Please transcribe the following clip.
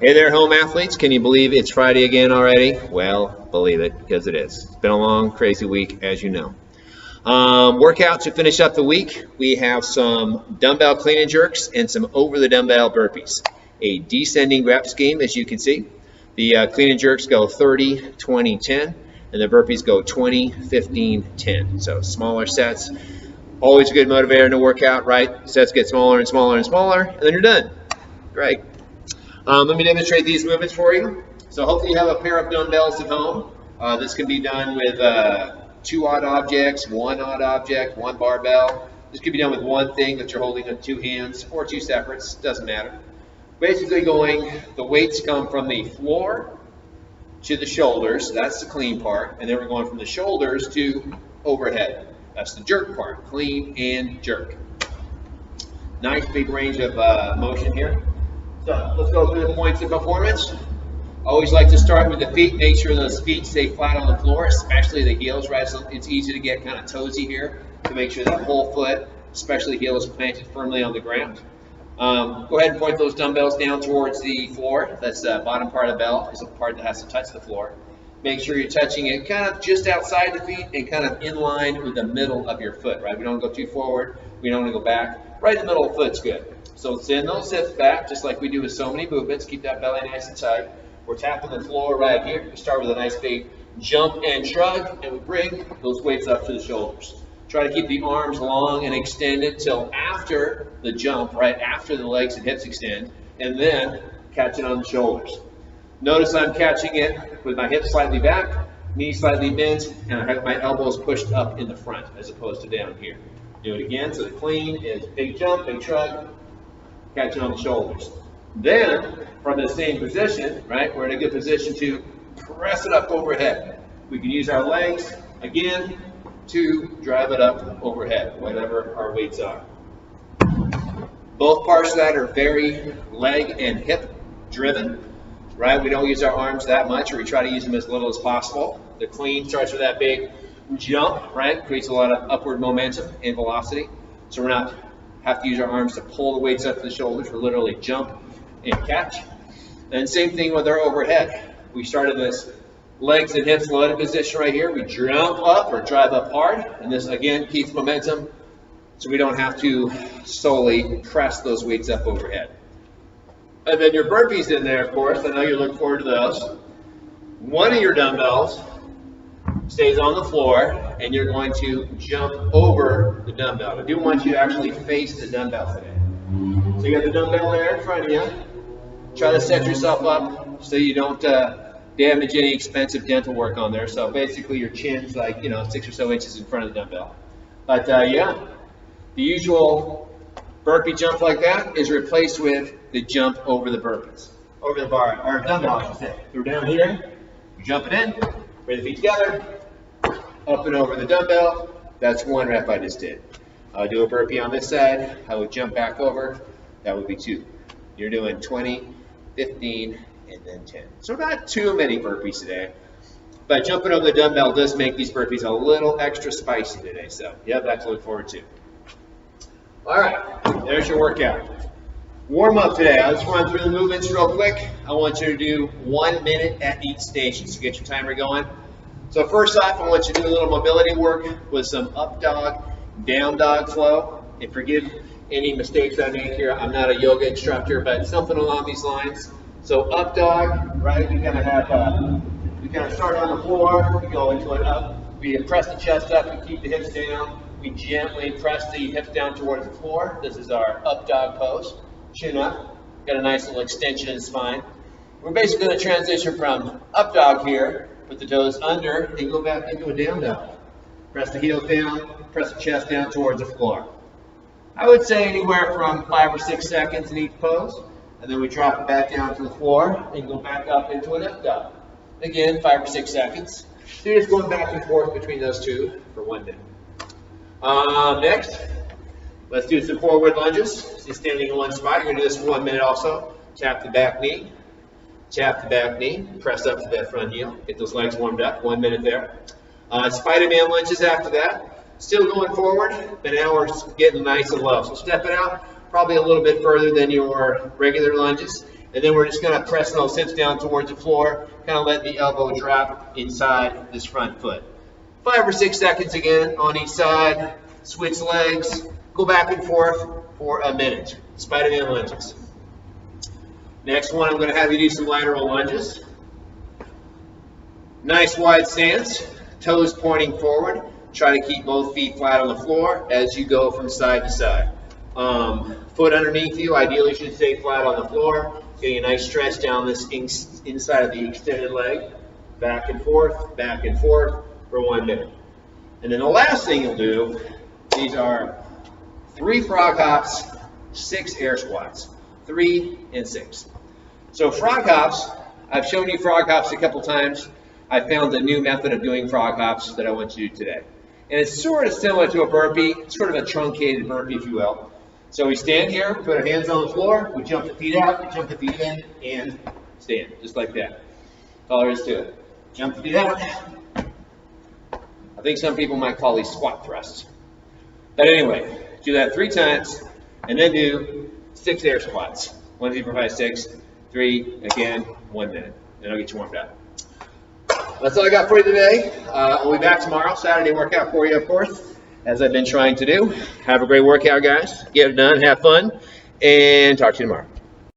Hey there, home athletes. Can you believe it's Friday again already? Well, believe it, because it is. It's been a long, crazy week, as you know. Workout to finish up the week. We have some dumbbell clean and jerks and some over the dumbbell burpees. A descending rep scheme, as you can see. The clean and jerks go 30, 20, 10, and the burpees go 20, 15, 10. So smaller sets. Always a good motivator in a workout, right? Sets get smaller and smaller and smaller, and then you're done. Great. Let me demonstrate these movements for you. So hopefully you have a pair of dumbbells at home. This can be done with 2 odd objects, 1 odd object, 1 barbell. This could be done with one thing that you're holding with 2 hands or 2 separates, doesn't matter. Basically the weights come from the floor to the shoulders, that's the clean part, and then we're going from the shoulders to overhead. That's the jerk part, clean and jerk. Nice big range of motion here. So let's go through the points of performance. Always like to start with the feet. Make sure those feet stay flat on the floor, especially the heels, right? So it's easy to get kind of toesy here to make sure that whole foot, especially heel, is planted firmly on the ground. Go ahead and point those dumbbells down towards the floor. That's the bottom part of the bell, is the part that has to touch the floor. Make sure you're touching it kind of just outside the feet and kind of in line with the middle of your foot, right? We don't go too forward. We don't want to go back. Right in the middle of the foot's good. So send those hips back, just like we do with so many movements. Keep that belly nice and tight. We're tapping the floor right here. We start with a nice big jump and shrug, and we bring those weights up to the shoulders. Try to keep the arms long and extended till after the jump, right after the legs and hips extend, and then catch it on the shoulders. Notice I'm catching it with my hips slightly back, knees slightly bent, and I have my elbows pushed up in the front as opposed to down here. Do it again. So the clean is big jump, big shrug, catch it on the shoulders. Then, from the same position, right, we're in a good position to press it up overhead. We can use our legs, again, to drive it up overhead, whatever our weights are. Both parts of that are very leg and hip driven, right? We don't use our arms that much, or we try to use them as little as possible. The clean starts with that big jump, right? Creates a lot of upward momentum and velocity. So we're not have to use our arms to pull the weights up to the shoulders. We literally jump and catch. And same thing with our overhead. We started this legs and hips loaded position right here. We jump up or drive up hard, and this again keeps momentum so we don't have to solely press those weights up overhead. And then your burpees in there, of course. I know you look forward to those. One of your dumbbells stays on the floor, and you're going to jump over the dumbbell. I do want you to actually face the dumbbell today. So you got the dumbbell there in front of you. Try to set yourself up so you don't damage any expensive dental work on there. So basically your chin's like, 6 or so inches in front of the dumbbell. But yeah, the usual burpee jump like that is replaced with the jump over the burpees. Over the bar, or dumbbell, I should say. We're down here, you jump it in, bring the feet together, up and over the dumbbell. That's 1 rep I just did. I would do a burpee on this side. I would jump back over. That would be 2. You're doing 20, 15, and then 10. So not too many burpees today. But jumping over the dumbbell does make these burpees a little extra spicy today. So you have that to look forward to. All right, there's your workout. Warm up today. I'll just run through the movements real quick. I want you to do 1 minute at each station. So get your timer going. So first off, I want you to do a little mobility work with some up dog, down dog flow. And forgive any mistakes I make here. I'm not a yoga instructor, but something along these lines. So up dog, right? We kind of start on the floor. We go into it up. We press the chest up. We keep the hips down. We gently press the hips down towards the floor. This is our up dog pose. Chin up. Got a nice little extension in the spine. We're basically going to transition from up dog here. Put the toes under and go back into a down dog. Press the heels down, press the chest down towards the floor. I would say anywhere from 5 or 6 seconds in each pose, and then we drop it back down to the floor and go back up into an up dog. Again, 5 or 6 seconds. So you're just going back and forth between those two for 1 minute. Next, let's do some forward lunges. Just standing in one spot. You're going to do this for 1 minute also. Tap the back knee. Tap the back knee, press up to that front heel, get those legs warmed up, 1 minute there. Spider-Man lunges after that. Still going forward, but now we're getting nice and low. So step it out probably a little bit further than your regular lunges, And then we're just going to press those hips down towards the floor, kind of let the elbow drop inside this front foot. 5 or 6 seconds again on each side. Switch legs, go back and forth for a minute. Spider-Man lunges. Next one, I'm going to have you do some lateral lunges. Nice wide stance, toes pointing forward. Try to keep both feet flat on the floor as you go from side to side. Foot underneath you, ideally should stay flat on the floor. Getting a nice stretch down this inside of the extended leg. Back and forth for 1 minute. And then the last thing you'll do, these are 3 frog hops, 6 air squats. 3 and 6. So frog hops, I've shown you frog hops a couple times. I found a new method of doing frog hops that I want you to do today. And it's sort of similar to a burpee, sort of a truncated burpee, if you will. So we stand here, we put our hands on the floor, we jump the feet out, we jump the feet in, and stand, just like that. That's all there is to it. Jump the feet out. I think some people might call these squat thrusts. But anyway, do that 3 times, and then do 6 air squats. 1, 2, 3, 4, 5, 6, 3, again, 1 minute. Then I'll get you warmed up. That's all I got for you today. I'll be back tomorrow, Saturday workout for you, of course, as I've been trying to do. Have a great workout, guys. Get it done, have fun, and talk to you tomorrow.